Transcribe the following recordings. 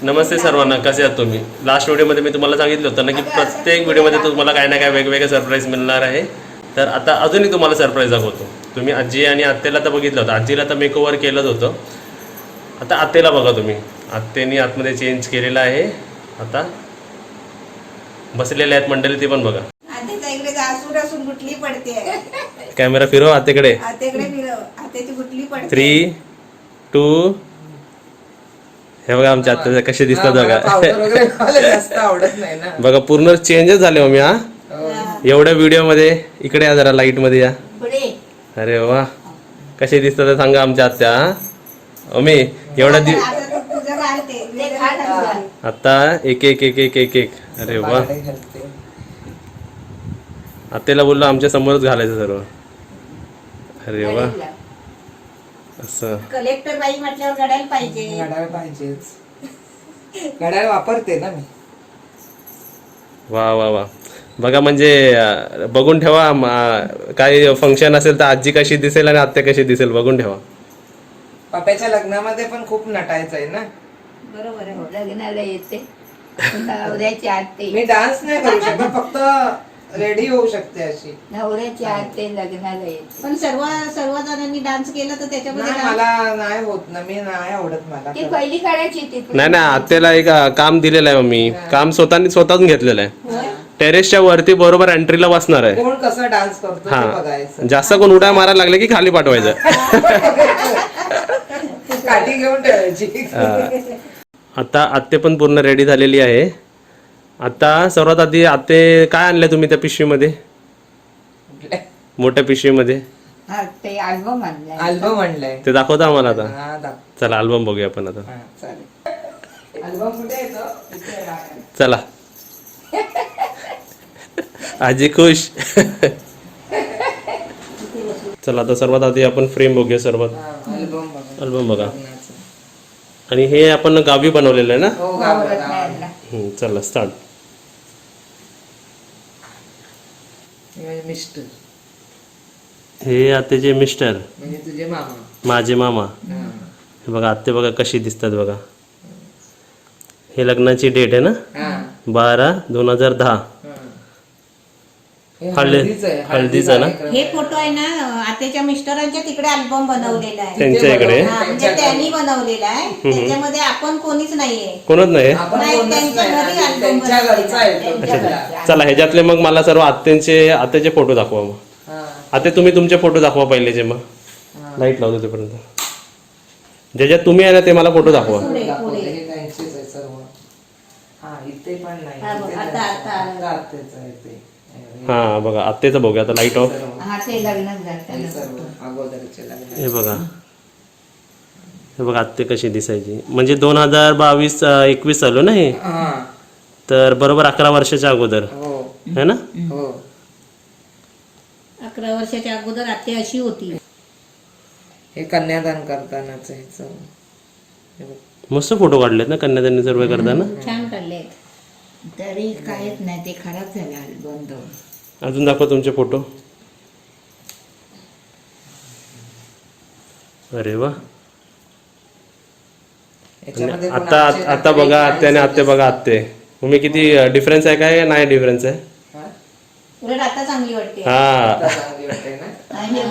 नमस्ते सर्वांना, कसे आहात तुम्ही? लास्ट व्हिडिओमध्ये मी तुम्हाला सांगितलं होतं ना की प्रत्येक व्हिडिओमध्ये तुम्हाला काय ना काय वेगवेगळे सरप्राईज मिळणार आहे. तर आता अजूनही तुम्हाला सरप्राईज दाखवतो. तुम्ही आजी आणि आत्याला तर बघितलं होतं, आजीला तर मेकओव्हर केलंच होतं. आता आत्याला बघा तुम्ही, आत्याने आतमध्ये चेंज केलेलं आहे. आता बसलेले आहेत मंडळी, ते पण बघा. कॅमेरा फिरव आत्याकडे. 3, 2 हे बघा आमच्या आत्या कसे दिसतात बघा. बघा पूर्ण चेंजच झाले मम्मी. हा एवढ्या व्हिडिओ मध्ये इकडे या जरा, लाईट मध्ये या. अरे वा, कसे दिसतात सांगा आमच्या आत्या. मम्मी एवढा आता एक एक एक एक एक एक. अरे वा, आत्याला बोललो आमच्या समोरच घालायचं सर्व. अरे वा, असं कलेक्टर बाई म्हटल्यावर घडायला पाहिजे. घड्याळ पाहिजेच, घड्याळ वापरते ना मी. वा वा वा, बघा म्हणजे बघून ठेवा. काही फंक्शन असेल तर आजी कशी दिसेल आणि आत्या कशी दिसेल बघून ठेवा. पप्याच्या लग्नामध्ये पण खूप नटायचं आहे ना. बरोबर आहे, लग्नाला येते नवऱ्याची आते. मी डान्स नाही करू शकत, फक्त रेडी होऊ शकते अशी. नवऱ्याची आते लग्नाला येते. पण सर्व जणांनी डान्स केला तर त्याच्यामध्ये नाही, मला नाही होत ना, मी नाही आवडत मला. ती पहिली काढायची ती. नाही नाही, आत्याला एक काम दिलेलं आहे मम्मी. काम स्वतःहून घेतलेलं आहे. टेरेसच्या वरती बरोबर एंट्रीला बसणार आहे. कोण कसं डान्स करतो ते हा, बघायचं. जास्त कोण उड्या मारायला लागले की खाली पाठवायचं. काठी घेऊन ठेवायची. आता आत्ते पण पूर्ण रेडी झालेली आहे. आता सर्वात आधी आत्ते काय आणलंय तुम्ही त्या पिशवीमध्ये, मोठ्या पिशवीमध्ये? ते अल्बम आणलाय. अल्बम आणलाय, ते दाखवता आम्हाला आता. हा दाखव. चला अल्बम बघूया आपण आता. हा, चालेल. अल्बम कुठे येतो? इथे आहे. चला आजी खुश. चला आता सर्वात आधी आपण फ्रेम बघूया. सर्वात अल्बम बघा. अल्बम बघा. आणि हे आपण गावी बनवलेलं आहे ना. हो, गावाला. चला स्टार्ट. मिस्टर हे आत्याचे मिस्टर, म्हणजे तुझे मामा. माझे मामा. हा. हे बघा आत्ते बघा कशी दिसतात बघा. हे लग्नाची डेट आहे ना, हा. 12/2010. हा. हे हळदीचं आहे, हळदीचं ना? कार्यक्रम हे आहे. फोटो आहे ना आत्याच्या मिस्टरांच्या तिकडे अल्बम बनवलेला आहे. त्यांच्या इकडे हा, म्हणजे त्यांनी बनवलेला आहे. त्याच्यामध्ये आपण कोणीच नाहीये. कोणच नाही. आपण नाही, कोणच त्यांच्या नाही, घरी आणि अल्बम त्यांच्या घरचा आहे तो. त्यांच्या त्याला. घरचा. चला ह्याच्यातले मग मला सर्व आत्याचे फोटो दाखवा. मग हा. आता तुम्ही तुमचे फोटो दाखवा पहिलेचे. मग लाईट लावतो तोपर्यंत. ज्याच्यात तुम्ही आहे ना ते मला फोटो दाखवा. पुढे, दाखवले, पुढे. हे त्यांचेच आहे सर्व. हा, इथे पण नाही. हा, बघ, इथे आता- नाही. आता- आता आत्याचं आहे ते. हा बघा आत्याचं बघूया आता. Light of. सर्व. हा ते लग्नात हे जाताना. सर्व अगोदरचे लग्न. हे बघा, हे बघा आत्ते कशी दिसायची. म्हणजे 2022-21 चालू ना हे. हा. तर बरोबर 11 वर्षाच्या अगोदर हो. है ना. हो. 11 वर्षाच्या अगोदर आत्या अशी होती. हे कन्यादान करतानाच आहे सर्व. हे बघ. मस्त फोटो काढलेत ना कन्यादान सर्व करताना. छान काढले. तरी काहीच नाही, ते खराब झाले अल्बम दोन. अजून दाखवा तुमचे फोटो. अरे वा. याच्यामध्ये पण आता आमचे आता बघा नातेवाईक आत्ते आणि आहेत. आत्ते बघा आत्ते. तुम्ही किती डिफरन्स आहे काय नाही डिफरन्स आहे. हा? उलट आता चांगली वाटते. हा आता चांगली वाटते ना.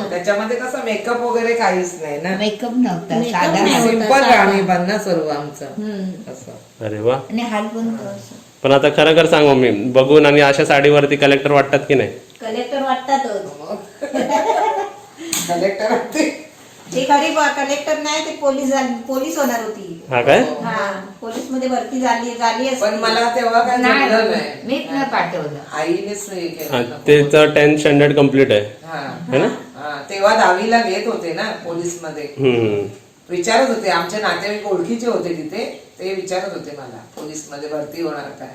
त्याच्यामध्ये कसं मेकअप वगैरे काहीच नाही ना. मेकअप नव्हता, Makeup साधा नाही. सिंपल राहणी पण ना सर्व आमचं. हम्म. असं. अरे वा. आणि हाल पण असं. पण आता खरं खरं सांग मी बघून आणि अशा साडीवरती कलेक्टर वाटतात की नाही. कलेक्टर वाटतातच. कलेक्टर ते खरी कलेक्टर नाही, ते पोलीस होणार होती. हा काय. हा, पोलीस मध्ये भरती झाली असती. पण मला तेव्हा काय जमलं नाही. मीच न पाठवलं. आईनेच हे केलं. हा, त्याचं 10th स्टँडर्ड कम्प्लीट आहे हा. है ना. हा, तेव्हा 10वीला घेत होते ना पोलीस मध्ये. हम्म. विचारत होते, आमचे नातेवाईक ओळखीचे होते तिथे, ते विचारत होते मला पोलीस मध्ये भरती होणार काय.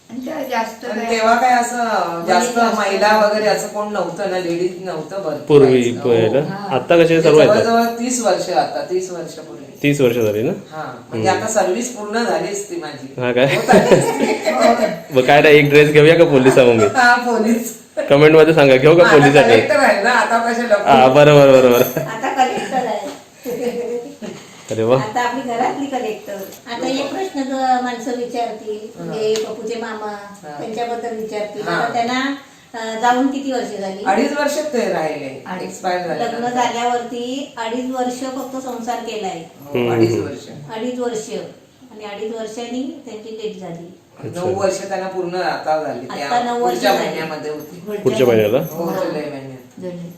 आणि तेव्हा जास्त पण काय- तेव्हा काय असं जास्त महिला वगैरे असं कोण नव्हतं ना, लेडीज नव्हतं भरती पूर्वी व्हायचं. पहिलं. हा. आता कसे सर्व येतात. जवळजवळ 30 वर्ष, आता 30 वर्षापूर्वी. 30 वर्ष झाली ना. हा, म्हणजे आता सर्व्हिस पूर्ण झाली असती माझी. हा काय. होत आली असती. मग काय नाही, एक ड्रेस घेऊया का पोलिसा मग. हा, पोलीस. कमेंट मध्ये सांगा घेऊ का आता पोलिसासाठी. कलेक्टर आहे ना, आता कसे हा बरोबर बरोबर. आता कलेक्टर आहे. अरे वा. आता आपली घरातली कलेक्टर. आता एक प्रश्न माणसं विचारतील, म्हणजे पप्पूचे मामा त्यांच्याबद्दल विचारतील. हा. आता त्यांना जाऊन किती वर्ष झाली? 2.5 वर्ष ते राहिले, एक्सपायर झाले. लग्न झाल्यावरती 2.5 वर्ष फक्त संसार केलाय. 2.5 वर्ष. 2.5 वर्ष आणि 2.5 वर्षांनी त्यांची डेट झाली. 9 वर्ष त्यांना पूर्ण आता झाली. आता त्या 9 वर्ष पुढच्या झाली. महिन्यामध्ये होती. पुढच्या महिन्याला हो, जुलै महिन्यात झाली.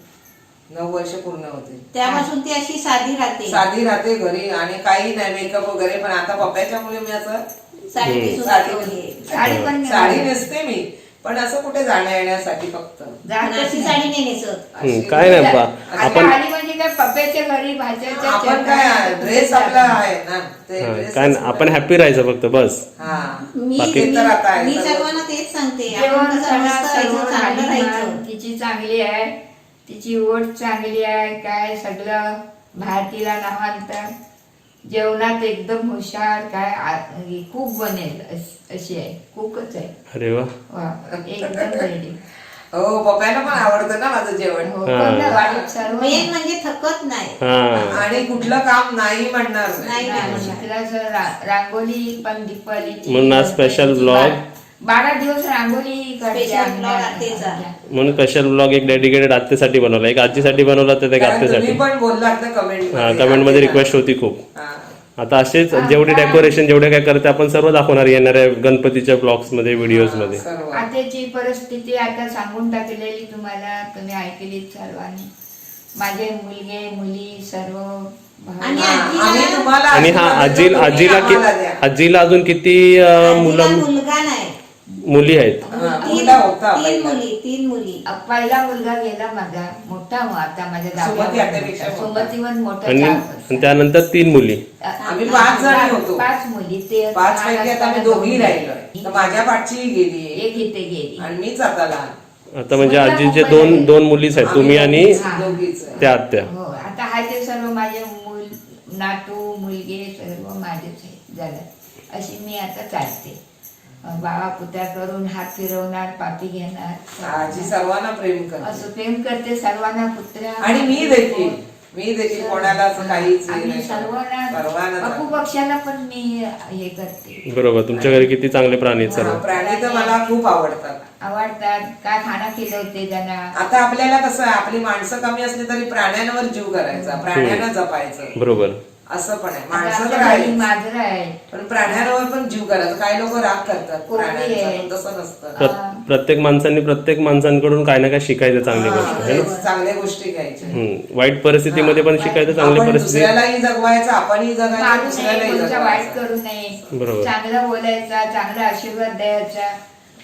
9 वर्ष पूर्ण होते. त्यापासून ती अशी साधी राहते. साधी राहते घरी आणि काही नाही, मेकअप वगैरे. पण आता पप्पाच्या मुळे मी असं साडी नेसून साडी दाखवली. साडी नेसते मी, पण असं कुठे जाण्या येण्यासाठी फक्त. आणि अशी साडी नाही नेसत. काय नाही बा. आपण आली म्हणजे काय पप्प्याच्या घरी भाज्याच्या आपण काय ड्रेस आपला आहे ना ते हा, dress काय नाही, आपण हॅपी राहायचं फक्त बस. हा मी बाकी- ते तर आता आहे. मी सर्वांना तेच सांगते, जेवण आपण कसं सणा मस्त सर्व राहायचं, चांगलं राहणीमान राहायचं. तिची चांगली आहे, तिची ओढ चांगली आहे, काय सगळं भारतीला नावांतर जेवणात एकदम हुशार, काय खूप बनेल अशी आहे, खूपच आहे. अरे वा. वा, एकदम ready. हो, पप्पाला पण आवडतं ना माझं जेवण. हो, हा. पण वाढीत सर्व मेन म्हणजे थकत नाही. हा. आणि कुठलं काम नाही म्हणणार नाही. शिकलाचं रांगोली पण दीपावलीची म्हणून आज special vlog. 12 दिवस रांगोली करते Special आम्ही. vlog आत्तेचा. म्हणून स्पेशल ब्लॉग एक डेडिकेटेड आत्तेसाठी बनवला, एक आजीसाठी बनवला, तर एक कारण तुम्ही आत्तेसाठी. पण बोललात ना कमेंट हा, कमेंट मध्ये रिक्वेस्ट होती खूप. आता असेच जेवढे डेकोरेशन जेवढे काय करते आपण सर्व दाखवणार येणाऱ्या गणपतीच्या ब्लॉग्स मध्ये, व्हिडिओज मध्ये. आताची परिस्थिती आता सांगून टाकलेली तुम्हाला, तुम्ही ऐकलीच सर्वांनी. माझे मुलगे मुली सर्व आणि आम्ही तुम्हाला आणि हा आशीर्वाद देतो, तुम्ही आम्हाला द्या. आजीला अजून किती आजीला मुलं मुलगा नाही. मुली आहेत? हा, तीन मुलगा होता तीन पहिला. मुली, 3 मुली. पहिला मुलगा गेला माझा मोठा, आता माझ्या सुमती आत्यापेक्षा मोठा. सुमतीवर मोठा आणि 4 आणि त्यानंतर 3 मुली. आम्ही 5 जणी होतो. 5 मुली, ते 5 पैकी आता आम्ही दोघी राहिलोय. तर माझ्या पाठची गेली एक इथे गेली. आणि मीच आता लहान. आता म्हणजे आजीचे दोन मुलीच आहेत, तुम्ही आणि हा. दोघीच आहे. त्या आत्या. हो, आता हाय ते सर्व माझे नातू मुलगे सर्व माझेच आहे झालं. अशी मी आता चालते. बाबा पुत्या करून हात फिरवणार, पापी घेणार, आजी सर्वांना प्रेम करते. असं प्रेम करते सर्वांना पुत्र्या. आणि मी देखील कोणाला असं काहीच हे आम्ही नाही. सर्वांना सर्वांना पप्पू पक्षाला पण मी हे करते. बरोबर, तुमच्या घरी किती चांगले प्राणी आहेत सर्व. हा, प्राणी तर मला खूप आवडतात. आवडतात, काय खाणं केलं त्यांना. आता आपल्याला कसं आहे, आपली माणसं कमी असली तरी प्राण्यांवर जीव करायचा, प्राण्यांना जपायचं, बरोबर. असं पण आहे. आता माणसं तर आमच्या घरी आहे मांजरं आहे, पण प्राण्यांवर पण जीव करायचा. काही लोक राग करतात कोंबडी प्राण्यांचा, आहे. पण तसं नसतं. प्रत्येक माणसांनी प्रत्येक माणसांकडून काय ना काय शिकायचं, चांगली गोष्ट हा, आहे ना. तेच, चांगल्या गोष्टी घ्यायच्या. वाईट परिस्थितीमध्ये पण शिकायचं, चांगली आपण परिस्थिती. दुसऱ्यालाही जगवायचं, आपणही जगायचं, माणूस दुसऱ्यालाही कोणचा वाईट जगवायचं. करू नये, बरोबर. चांगलं बोलायचा, चांगला आशीर्वाद द्यायचा,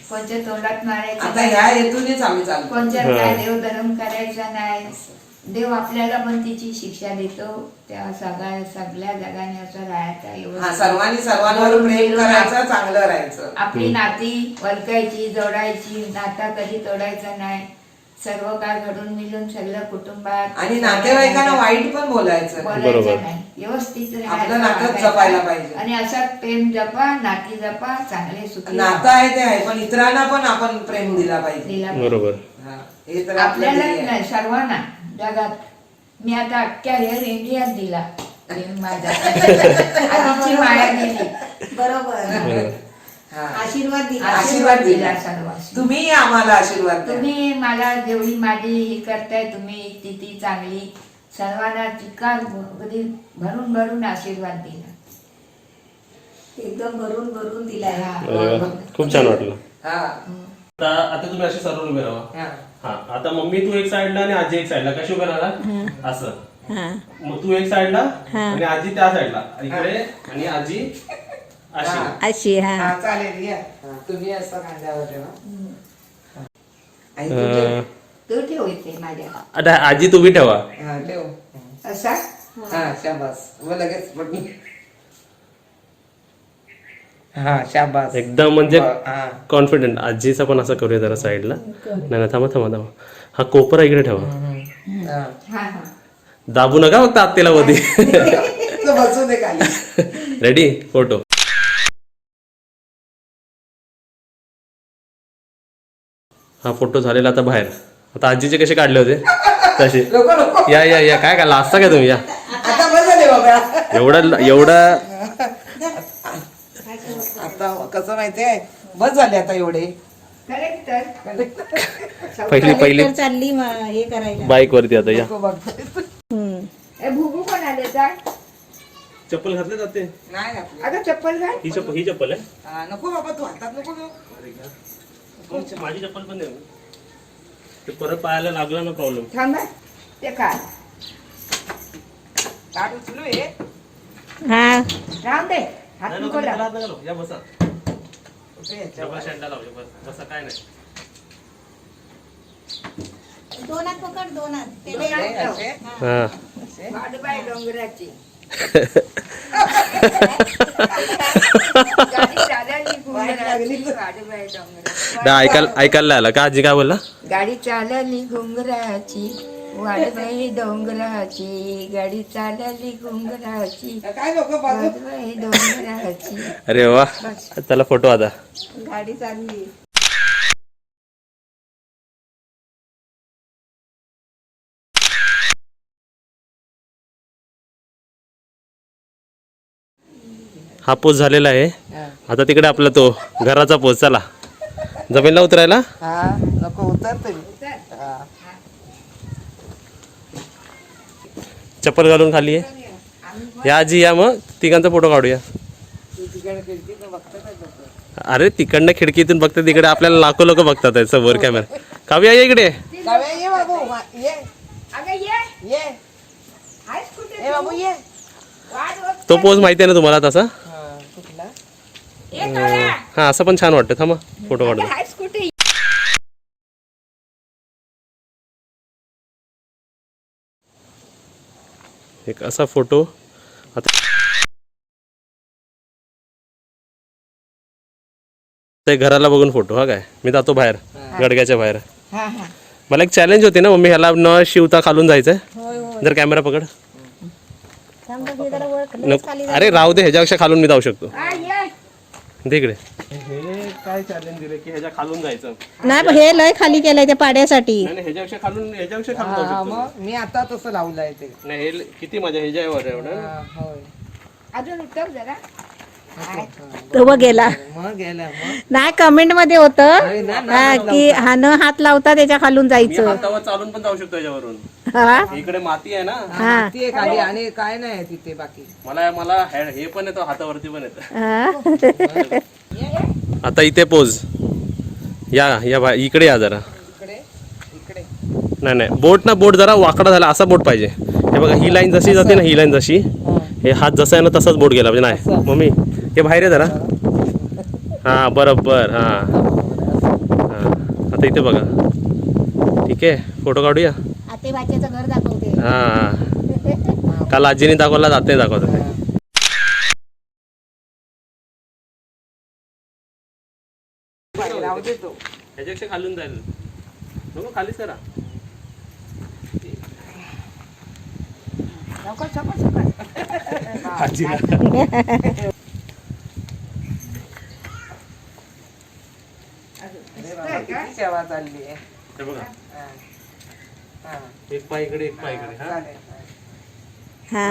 कोणत्या तोंडात मारायचं आता नाही, ह्या हेतूनेच आम्ही चालतो. कोणत्या हा. काय देव धर्म करायचा नाही. देव आपल्याला पण तिची शिक्षा देतो. त्या सगळ्या जगाने असं राहायचं हा, एवढं. सर्वांनी सर्वांवर प्रेम करायचं, चांगलं राहायचं. आपली नाती वलकायची, जोडायची, नाता कधी तोडायचा नाही. सर्व काय घडून मिळून सगळं कुटुंबात आणि नातेवाईकांना वाईट पण बोलायचं. बरोबर. बोलायचं नाही, व्यवस्थित राहायचं, आपलं नातं वागायचं. जपायला पाहिजे. आणि असं प्रेम जपा, नाती जपा, चांगले सुखी नातं आहे ते आहे, पण इतरांना पण आपण प्रेम दिला पाहिजे. दिला पाहिजे. बरोबर. हा, हे तर आपलं आपल्याला ध्येय आहे. नाही, सर्वांना जगात. मी आता अख्ख्या हेअर इंडियात दिला प्रेम माझा. आधीची माया गेली. बरोबर. हा. आशीर्वाद दिला. आशीर्वाद दिला. सर्व. तुम्ही आम्हाला आशीर्वाद द्या. तुम्ही मला जेवढी माझी ही करताय, तुम्ही स्थिती चांगली, सर्वांना चिकार कधी भरून भरून आशीर्वाद दिला. एकदम भरून भरून दिलाय. हा. अरे वा, खूप छान वाटलं. हा. आता तुम्ही असे सर्व उभे राहा. हा. हा, आता मम्मी तू एक साइडला आणि आजी एक साइडला. कशी उभे राहणार? असं. मग तू एक साइडला आणि आजी त्या साइडला, इकडे, आणि आजी अशी. हा. अशी. हा, चालेल या. हा, तुम्ही असं खांद्यावर ठेवा. आई, तू ठेव. तो ठेवायचे माझ्या आता आजी तुम्ही ठेवा. हा, ठेव. असा. हा, शाबास. मग लगेच पण हा, शाबास. एकदम म्हणजे हा. कॉन्फिडंट. आजीचा पण असं करूया जरा साईडला. नाही थांबा थांबा थांबा. हा कोपरा इकडे ठेवा. हा. हा हा. दाबू नका फक्त आत्तेला मध्ये. तो बसू दे खाली. रेडी? फोटो. हा फोटो झालेला. आता बाहेर. आता आजीचे कसे काढले होते तसे. लोक या या या, काय लाजता काय तुम्ही? या. आता बस झाले बघा एवढं आता कसं माहितीये बस झाले आता एवढे करेक्टर पहिली तर चालली हे करायला बाईक वरती आता या हम्म. ए भुगू पण आले का चप्पल घातले जाते नाही घातली. अगं चप्पल घाल ही चप्पल आहे नको बाबा तू हातात नको घेऊ. माझी चप्पल पण नाही ते परत पायाला लागला ना प्रॉब्लेम. थांबा ते काय ताट उचलू हे हा राम दे हात नको लाव. या बसा कुठे याच्यावर? डबल स्टँडला लावले बसा काय नाही. दोनात पकड दोनात ते असे, नाही. असे, हा असे. वाडबाई डोंगराची गाडी चालायली घुंगराची वाडबाई डोंगराची ऐकायला आला का आजी काय बोलला. गाडी चालली घुंगराची वाडबाई डोंगराची गाडी चालली घुंगराची काय नको बाजू वाडबाई डोंगराची. अरे वा चला फोटो आता. गाडी चालली. हा पोच झालेला आहे. आता तिकडे आपला तो घराचा पोच. चला जमीनला उतरायला. हा नको उतरते मी. हा. चप्पल घालून खाली आहे. या आजी या मग तिघांचा फोटो काढूया. तू तिकडे खिडकीतून बघतो का लोकं? अरे तिकडनं खिडकीतून बघतात तिकडे आपल्याला लाखो लोक बघतात आहे समोर कॅमेरा. काव्या या इकडे. काव्या, ये बाबू ये अगं ये ये आहेस कुठे ये बाबू ये. वाट बघ. तो पोज माहिती आहे ना तुम्हाला तसा. हा, कुठला ए काळा हा असं पण छान वाटतं. थांबा फोटो काढतो. आहेस कुठे एक असा फोटो. आता ते घराला बघून फोटो. हा काय मी जातो बाहेर गडग्याच्या बाहेर. हा हा मला एक चॅलेंज होती ना मम्मी ह्याला न शिवता खालून जायचंय. होय होय जर कॅमेरा पकड. थांब बघ, हे जरा वर नको. अरे राहू दे ह्याच्यापेक्षा खालून मी जाऊ शकतो. हा ये दे इकडे. हे काय चॅलेंज दिले की ह्याच्या खालून जायचं. नाही पण हे लय खाली केलंय त्या पाड्यासाठी. नाही ह्याच्यापेक्षा खालून जाऊ हा शकतो. मग मी आता तसं लावलंय ते. नाही हे किती मजा ह्याच्यावर एवढं. हा, होय. अजून उतर जरा तो बघ गेला. मग गेला मग नाही कमेंट मध्ये होत अरे ना, ना, की हा न हात लावता त्याच्या खालून मी जायचं. हातावर चालून पण जाऊ शकतो याच्यावरून. हा इकडे माती आहे ना. हा. ती एक आली आणि काय नाही तिथे बाकी. मला हे पण येतो हातावरती पण येतं. हा. आता इथे पोज. या इकडे या जरा. इकडे इकडे नाही बोट जरा वाकडा झाला असा बोट पाहिजे. हे बघा ही लाईन जशी जाते ना ही लाईन जशी हे हात जसा आहे ना तसाच बोट गेला म्हणजे नाही. मम्मी हे बाहेर आहे जरा. हा बरोबर. हा आता इथे बघा. ठीक आहे फोटो काढूया. आतेबाच्याचं घर दाखवते. हा काल आजीने दाखवला जाते दाखवत. राहू दे तो. ह्याच्यापेक्षा खालून जाईल. नको खालीच करा. लवकर सकाळ आजीला. अरे बाबा, किती सेवा चालली आहे. हे बघा हा. हा. एक पाय इकडे एक पाय इकडे. हा चालेल. हा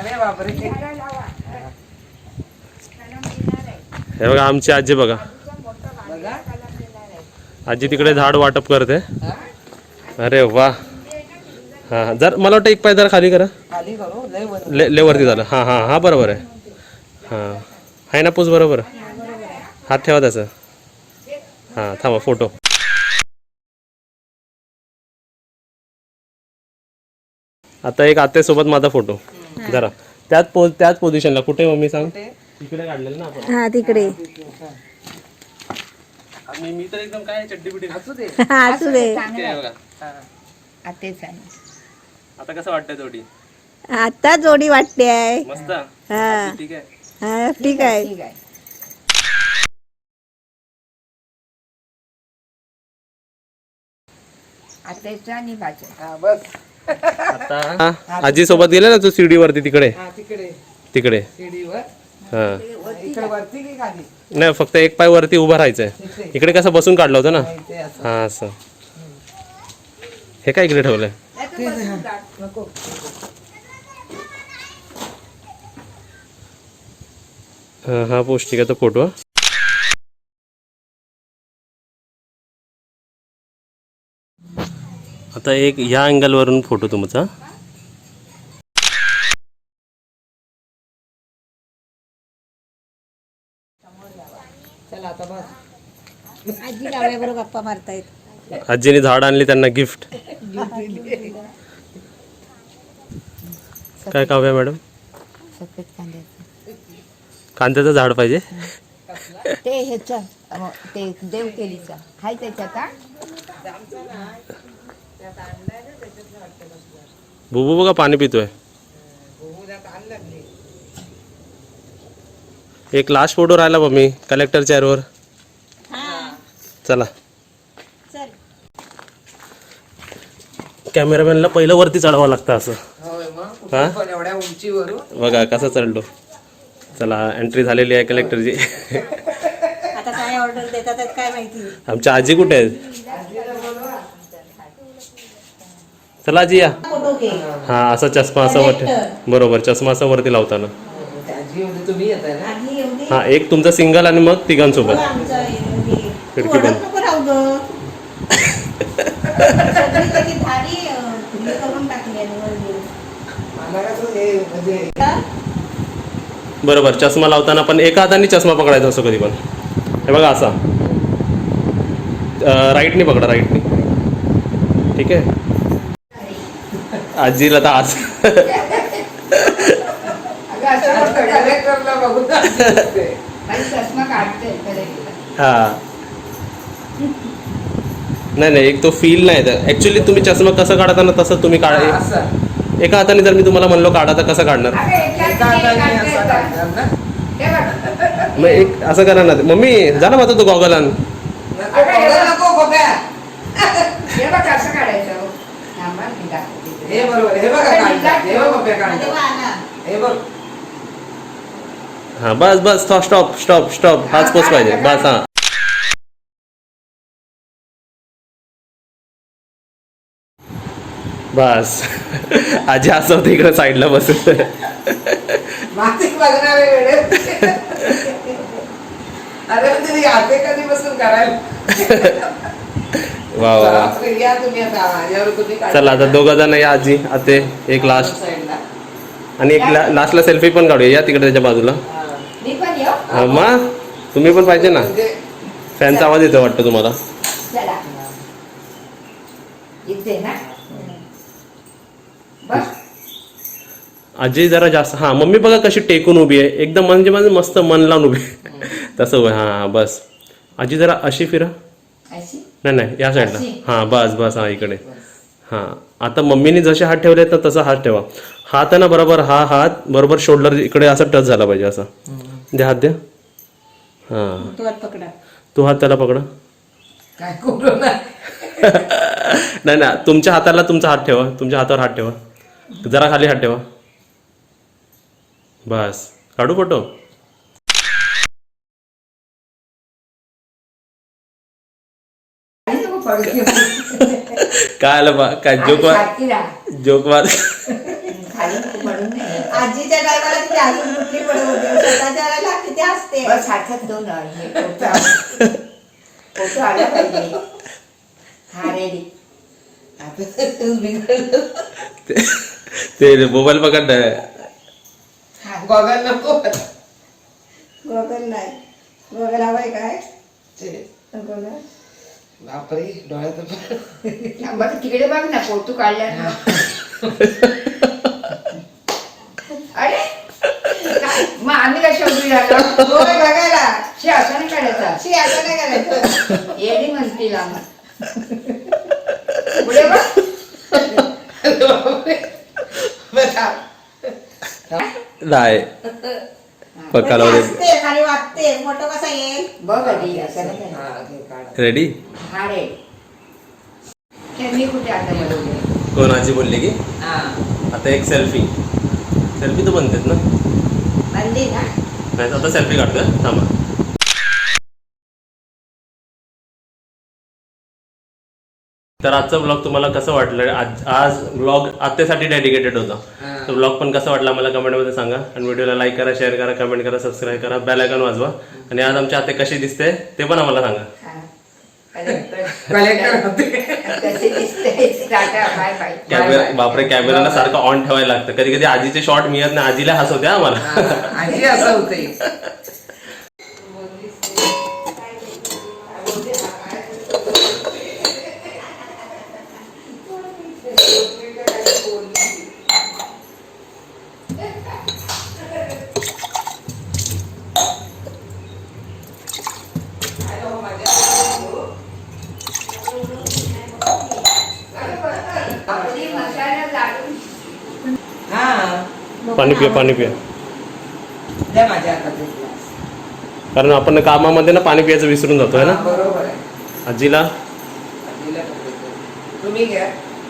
अरे बापरे. हे बघा आमची आजी बघा. बघा. आजी तिकडे झाड वाटप करते. हा? अरे वा. हा जर मला वाटतं एक पाय जरा खाली करा. खाली करू लय वर. ले वरती झालं. हा हा हा बरोबर आहे. हा आहे ना पोच बरोबर. हात ठेवा त्याचं. हा थांबा फोटो. आता एक आत्यासोबत माझा फोटो जरा त्याच पोझिशनला. कुठे मम्मी सांग. इकडे काढलेलं ना आपण. हा तिकडे. आणि मी तर एकदम काय चड्डी बिड्डी असू दे. असू दे. आहे बघा. हा. आतेच आहे आता कसं वाटतंय जोडी. आता जोडी वाटते आहे. मस्त. हा ठीक आहे. हा ठीक आहे. ठीक आहे आतेचा आणि भाच्या. हा बस. आता आजी सोबत गेले ना तू शिर्डी वरती तिकडे हा तिकडे तिकडे. सीडीवर. हा इकडे वरती की खाली. नाही फक्त एक पाय वरती उभा राहायचंय. इथे. इकडे कसं बसून काढलं होतं ना. इथे असं. हा असं. हे काय इकडे ठेवलंय? नको. हा पौष्टिकाचा फोटो. आता एक ह्या अँगलवरून फोटो तुमचा. चला आता बस. आजी लावल्याबरोबर गप्पा मारतायत. आजीने झाड आणली त्यांना गिफ्ट. काय काव्या मॅडम? सफेद कांद्याचं कांद्याचं झाड पाहिजे. ते ह्याचं ते देवकेलीचं हाय त्याच्यात हा? बुबू बघा पाणी पितोय. एक लास्ट फोटो राहिला बघ मी कलेक्टर चेअरवर. चला चल. कॅमेरामॅनला पहिलं वरती चढवावं लागतं असं. होय मग कुठून पण एवढ्या उंचीवरून. बघा कसं चढलो. चला एंट्री झालेली आहे कलेक्टरची. आता काय ऑर्डर देतात आहेत काय माहिती. आमच्या आजी कुठे आहेत? चला आजी या. फोटो घे. हा असा चष्मा असा वरती. बरोबर चष्मा असा वरती लावताना. आजी म्हणजे तुम्ही येत आहे ना. आधी एवढी हा एक तुमचा सिंगल आणि मग तिघांसोबत. आमचं हे. तू खिडकी ओळख बंद. नको राहू ग. सगळी त्याची धारी हे करून टाकली आहे वरती. मला कसं हे म्हणजे का? बरोबर चष्मा लावताना पण एका हाताने चष्मा पकडायचा असतो कधी पण. हे बघा असा राईटनी पकडा राईटनी. ठीक आहे. आजीला तर आज अगं असं नको करू. कलेक्टरला बघून असते. आणि चष्मा काढते कलेक्टर. हा नाही एक तो फील नाही तर ऍक्च्युली तुम्ही चष्मा कसं काढता ना तसं तुम्ही काढा. असं एका हाताने जर मी तुम्हाला म्हणलो काढा तर कसं काढणार? अगं एका एका हाताने हाताने काढते असं तर. काढणार ना. हे बघ. मग एक असं करा ना. मम्मी जा ना माझा तो गॉगल आण. नको नको बघा. हे बघ असं काढायचं हो. थांबा, मी दाखवते. हे बरोबर हे बघा काढतात. हे बघ बघा तेव्हा काढतात. आला. हे बघ. हा बस स्टॉप स्टॉप स्टॉप हाच पोच पाहिजे बस. हा बस. आजी असं होतं इकडे साईडला बसून. मासिक बघणारे वेळे. अरे पण तिने आते कधी बसून करायला. वा वा वा. बापरे, या तुम्ही आता माझ्यावर तुम्ही काढा. चला आता दोघं जण या आजी आते एक लास्ट साईडला. आणि एक लास्टला सेल्फी पण काढूया. या तिकडे त्याच्या बाजूला. हा. मी पण येऊ. हा, मग तुम्ही पण पाहिजे ना. म्हणजे फॅनचा आवाज येतो वाटतं तुम्हाला. चला इथे ना बस. आजी जरा जास्त. हा मम्मी बघा कशी टेकून उभी आहे एकदम म्हणजे माझं मस्त मन लावून उभी आहे. तसं होय. हा बस आजी जरा अशी फिरा. अशी नाही या साईडला. अशी? हा बस हा इकडे. हा आता मम्मीने जसे हात ठेवले तर तसा हात ठेवा. हात आहे ना बरोबर. हा हात बरोबर शोल्डर इकडे असा टच झाला पाहिजे असा. द्या हात द्या. हा तो हात पकडा. तो हात त्याला पकडा. काय करू ना. नाही तुमच्या हाताला तुमचा हात ठेवा. तुमच्या हातावर हात ठेवा. जरा खाली हात ठेवा. बस काढू फोटो. आणि नको पडू देऊ. काय आलं बा काय आणि जोक छाती राहा. जोक मार. खाली नको पडून नाही. आजीच्या टायमाला किती हसून कुठली पडत होती. स्वतःच्या वेळेला किती हसते. बस हातात दोन हे फोटो आला पाहिजे. हा रेडी. ते मोबाईल पकड. हा गॉगल नको. गोगल नाही. गोगल हवाय काय ते, नको ना. बापरे डोळ्यात. बघ तिकडे बघ ना फोटो काढला ना. अरे काय? मग आम्ही कशा उभी राहिलो. गोगल बघायला. शे असं नाही काढायचा. शी असं नाही करायचं. येडी म्हणतील आम्हाला. पुढे बघ. नाही पक्का लावू दे. हसते खाली वागते. फोटो कसा येईल. बघ आधी असं नाही करायचं. रेडी. हा रेडी. हे मी कुठे आता बरोबर. कोणाची बोलली की हा. आता एक सेल्फी तर बनतेत ना. बनली ना. नाही तर आता सेल्फी काढतोय. थांबा. तर आजचा ब्लॉग तुम्हाला कसं वाटलं? आज ब्लॉग आत्यासाठी डेडिकेटेड होता. तर ब्लॉग पण कसा वाटला मला कमेंटमध्ये सांगा. आणि व्हिडिओला लाईक करा, शेअर करा, कमेंट करा, सबस्क्राईब करा, बेल आयकॉन वाजवा. आणि आज आमची आत्या कशी दिसते ते पण आम्हाला सांगा. कलेक्टर होते. कसे दिसते टाटा बाय बाय. कॅमेरा बापरे, कॅमेराला सारखं ऑन ठेवायला लागतं. कधी कधी आजीचे शॉट मिळत नाही, आजीला हसवते आम्हाला. आजी असं होते. आपली मसाला लाडू हा पाणी पिया, पाणी पिया. द्या माझ्या हातात एक glass. कारण आपण कामामध्ये ना पाणी पियाचं विसरून जातो है ना. हा, बरोबर आहे. आजीला आजीला पण देतो. तुम्ही घ्या.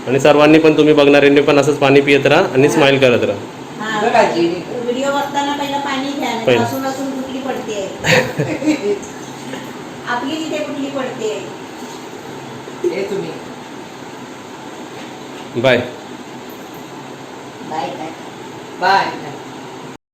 आणि सर्वांनी पण, तुम्ही बघणाऱ्यांनी पण असंच पाणी पियत राहा आणि स्माइल करत राहा. हा. बघ आजी. व्हिडिओ बघताना पहिलं पाणी घ्या, नाही पहिलं. हसून हसून कुठली पडते आपली तिथे कुठली पडते. हे तुम्ही बाय. Bye bye. बाय.